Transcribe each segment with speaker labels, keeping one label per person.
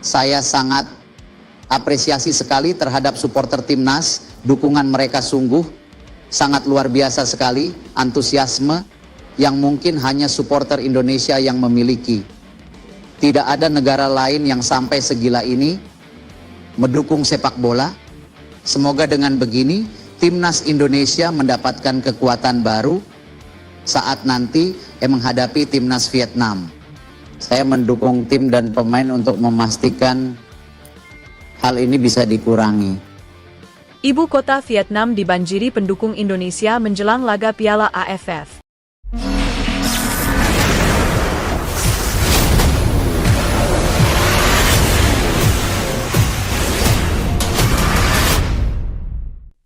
Speaker 1: Saya sangat apresiasi sekali terhadap supporter timnas, dukungan mereka sungguh sangat luar biasa sekali, antusiasme yang mungkin hanya supporter Indonesia yang memiliki. Tidak ada negara lain yang sampai segila ini mendukung sepak bola. Semoga dengan begini timnas Indonesia mendapatkan kekuatan baru saat nanti menghadapi timnas Vietnam. Saya mendukung tim dan pemain untuk memastikan hal ini bisa dikurangi.
Speaker 2: Ibu kota Vietnam dibanjiri pendukung Indonesia menjelang laga Piala AFF.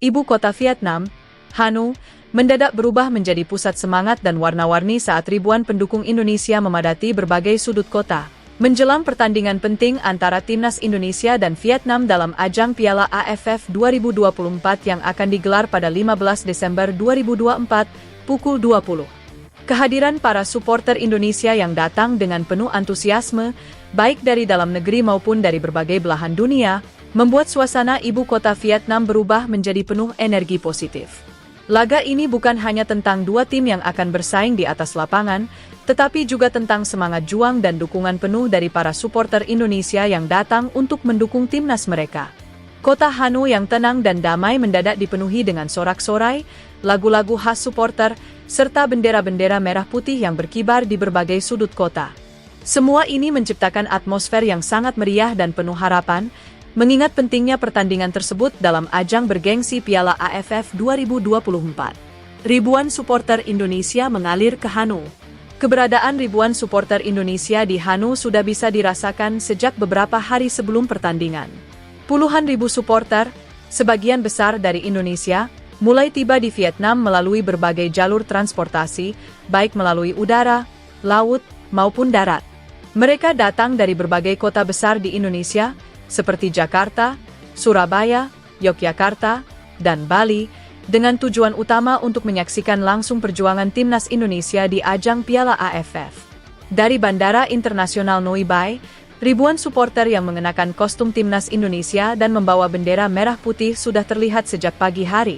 Speaker 2: Ibu kota Vietnam, Hanoi, mendadak berubah menjadi pusat semangat dan warna-warni saat ribuan pendukung Indonesia memadati berbagai sudut kota. Menjelang pertandingan penting antara Timnas Indonesia dan Vietnam dalam ajang Piala AFF 2024 yang akan digelar pada 15 Desember 2024, pukul 20. Kehadiran para supporter Indonesia yang datang dengan penuh antusiasme, baik dari dalam negeri maupun dari berbagai belahan dunia, membuat suasana ibu kota Vietnam berubah menjadi penuh energi positif. Laga ini bukan hanya tentang dua tim yang akan bersaing di atas lapangan, tetapi juga tentang semangat juang dan dukungan penuh dari para supporter Indonesia yang datang untuk mendukung timnas mereka. Kota Hanoi yang tenang dan damai mendadak dipenuhi dengan sorak-sorai, lagu-lagu khas supporter, serta bendera-bendera merah putih yang berkibar di berbagai sudut kota. Semua ini menciptakan atmosfer yang sangat meriah dan penuh harapan, mengingat pentingnya pertandingan tersebut dalam ajang bergengsi Piala AFF 2024. Ribuan supporter Indonesia mengalir ke Hanoi. Keberadaan ribuan supporter Indonesia di Hanoi sudah bisa dirasakan sejak beberapa hari sebelum pertandingan. Puluhan ribu supporter, sebagian besar dari Indonesia, mulai tiba di Vietnam melalui berbagai jalur transportasi, baik melalui udara, laut, maupun darat. Mereka datang dari berbagai kota besar di Indonesia, seperti Jakarta, Surabaya, Yogyakarta, dan Bali, dengan tujuan utama untuk menyaksikan langsung perjuangan timnas Indonesia di ajang Piala AFF. Dari Bandara Internasional Noi Bai, ribuan supporter yang mengenakan kostum timnas Indonesia dan membawa bendera merah putih sudah terlihat sejak pagi hari.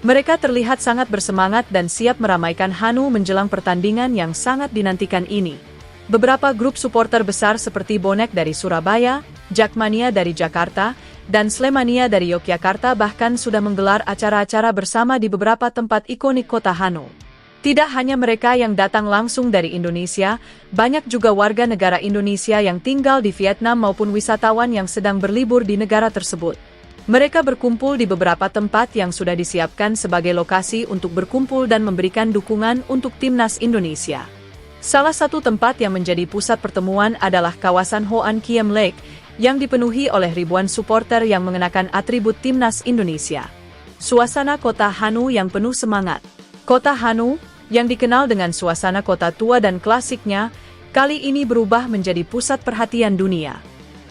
Speaker 2: Mereka terlihat sangat bersemangat dan siap meramaikan Hanoi menjelang pertandingan yang sangat dinantikan ini. Beberapa grup supporter besar seperti Bonek dari Surabaya, Jakmania dari Jakarta, dan Slemania dari Yogyakarta bahkan sudah menggelar acara-acara bersama di beberapa tempat ikonik kota Hanoi. Tidak hanya mereka yang datang langsung dari Indonesia, banyak juga warga negara Indonesia yang tinggal di Vietnam maupun wisatawan yang sedang berlibur di negara tersebut. Mereka berkumpul di beberapa tempat yang sudah disiapkan sebagai lokasi untuk berkumpul dan memberikan dukungan untuk timnas Indonesia. Salah satu tempat yang menjadi pusat pertemuan adalah kawasan Hoan Kiem Lake, yang dipenuhi oleh ribuan supporter yang mengenakan atribut timnas Indonesia. Suasana kota Hanoi yang penuh semangat. Kota Hanoi, yang dikenal dengan suasana kota tua dan klasiknya, kali ini berubah menjadi pusat perhatian dunia.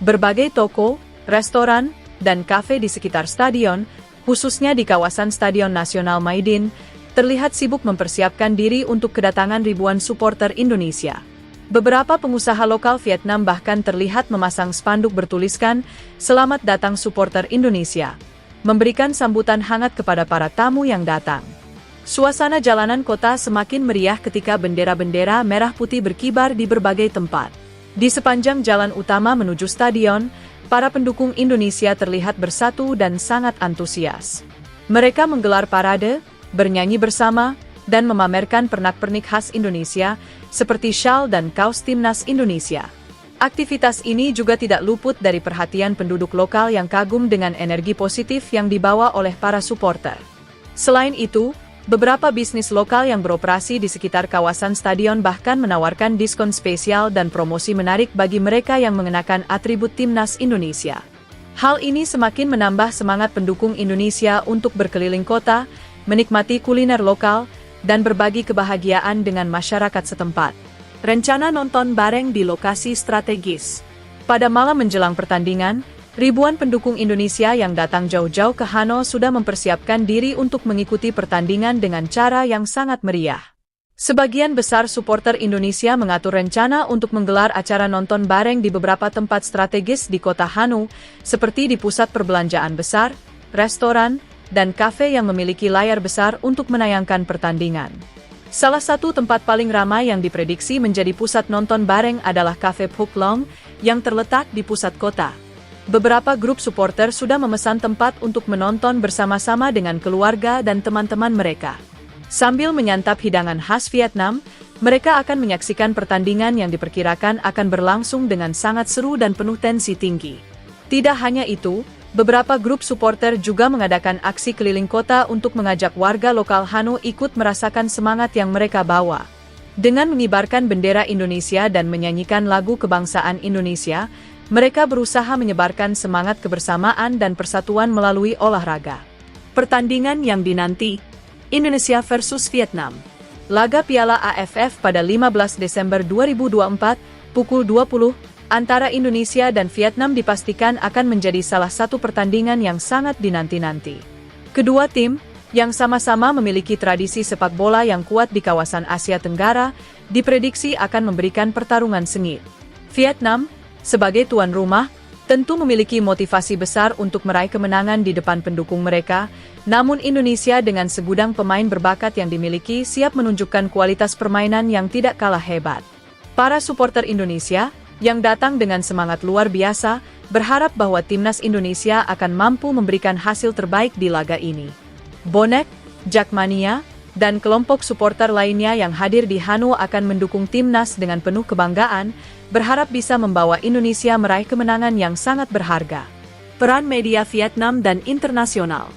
Speaker 2: Berbagai toko, restoran, dan kafe di sekitar stadion, khususnya di kawasan Stadion Nasional Mai Dinh, terlihat sibuk mempersiapkan diri untuk kedatangan ribuan supporter Indonesia. Beberapa pengusaha lokal Vietnam bahkan terlihat memasang spanduk bertuliskan, "Selamat datang supporter Indonesia", memberikan sambutan hangat kepada para tamu yang datang. Suasana jalanan kota semakin meriah ketika bendera-bendera merah putih berkibar di berbagai tempat. Di sepanjang jalan utama menuju stadion, para pendukung Indonesia terlihat bersatu dan sangat antusias. Mereka menggelar parade, bernyanyi bersama, dan memamerkan pernak-pernik khas Indonesia, seperti syal dan kaos timnas Indonesia. Aktivitas ini juga tidak luput dari perhatian penduduk lokal yang kagum dengan energi positif yang dibawa oleh para supporter. Selain itu, beberapa bisnis lokal yang beroperasi di sekitar kawasan stadion bahkan menawarkan diskon spesial dan promosi menarik bagi mereka yang mengenakan atribut timnas Indonesia. Hal ini semakin menambah semangat pendukung Indonesia untuk berkeliling kota, menikmati kuliner lokal, dan berbagi kebahagiaan dengan masyarakat setempat. Rencana nonton bareng di lokasi strategis. Pada malam menjelang pertandingan, ribuan pendukung Indonesia yang datang jauh-jauh ke Hanoi sudah mempersiapkan diri untuk mengikuti pertandingan dengan cara yang sangat meriah. Sebagian besar supporter Indonesia mengatur rencana untuk menggelar acara nonton bareng di beberapa tempat strategis di kota Hanoi, seperti di pusat perbelanjaan besar, restoran, dan kafe yang memiliki layar besar untuk menayangkan pertandingan. Salah satu tempat paling ramai yang diprediksi menjadi pusat nonton bareng adalah Cafe Phuc Long yang terletak di pusat kota. Beberapa grup supporter sudah memesan tempat untuk menonton bersama-sama dengan keluarga dan teman-teman mereka. Sambil menyantap hidangan khas Vietnam, mereka akan menyaksikan pertandingan yang diperkirakan akan berlangsung dengan sangat seru dan penuh tensi tinggi. Tidak hanya itu, beberapa grup supporter juga mengadakan aksi keliling kota untuk mengajak warga lokal Hanoi ikut merasakan semangat yang mereka bawa. Dengan mengibarkan bendera Indonesia dan menyanyikan lagu kebangsaan Indonesia, mereka berusaha menyebarkan semangat kebersamaan dan persatuan melalui olahraga. Pertandingan yang dinanti, Indonesia versus Vietnam. Laga Piala AFF pada 15 Desember 2024, pukul 20, antara Indonesia dan Vietnam dipastikan akan menjadi salah satu pertandingan yang sangat dinanti-nanti. Kedua tim, yang sama-sama memiliki tradisi sepak bola yang kuat di kawasan Asia Tenggara, diprediksi akan memberikan pertarungan sengit. Vietnam, sebagai tuan rumah, tentu memiliki motivasi besar untuk meraih kemenangan di depan pendukung mereka, namun Indonesia dengan segudang pemain berbakat yang dimiliki siap menunjukkan kualitas permainan yang tidak kalah hebat. Para supporter Indonesia, yang datang dengan semangat luar biasa, berharap bahwa timnas Indonesia akan mampu memberikan hasil terbaik di laga ini. Bonek, Jakmania, dan kelompok supporter lainnya yang hadir di Hanoi akan mendukung timnas dengan penuh kebanggaan, berharap bisa membawa Indonesia meraih kemenangan yang sangat berharga. Peran media Vietnam dan internasional.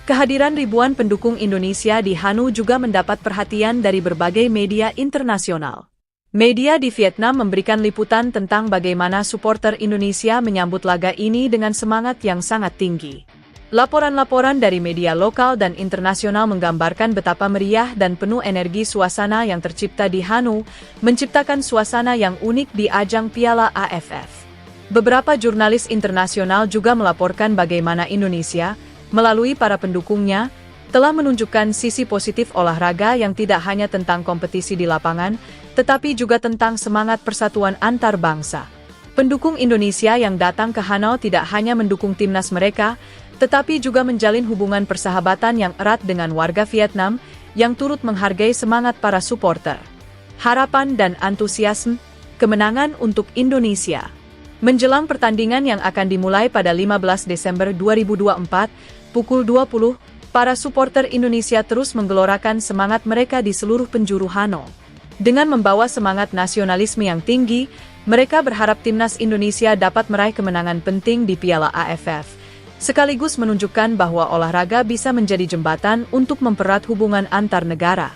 Speaker 2: Kehadiran ribuan pendukung Indonesia di Hanoi juga mendapat perhatian dari berbagai media internasional. Media di Vietnam memberikan liputan tentang bagaimana supporter Indonesia menyambut laga ini dengan semangat yang sangat tinggi. Laporan-laporan dari media lokal dan internasional menggambarkan betapa meriah dan penuh energi suasana yang tercipta di Hanoi, menciptakan suasana yang unik di ajang Piala AFF. Beberapa jurnalis internasional juga melaporkan bagaimana Indonesia, melalui para pendukungnya, telah menunjukkan sisi positif olahraga yang tidak hanya tentang kompetisi di lapangan, tetapi juga tentang semangat persatuan antar bangsa. Pendukung Indonesia yang datang ke Hanoi tidak hanya mendukung timnas mereka, tetapi juga menjalin hubungan persahabatan yang erat dengan warga Vietnam yang turut menghargai semangat para supporter. Harapan dan antusiasme, kemenangan untuk Indonesia. Menjelang pertandingan yang akan dimulai pada 15 Desember 2024, pukul 20, para supporter Indonesia terus menggelorakan semangat mereka di seluruh penjuru Hanoi. Dengan membawa semangat nasionalisme yang tinggi, mereka berharap timnas Indonesia dapat meraih kemenangan penting di Piala AFF. Sekaligus menunjukkan bahwa olahraga bisa menjadi jembatan untuk mempererat hubungan antar negara.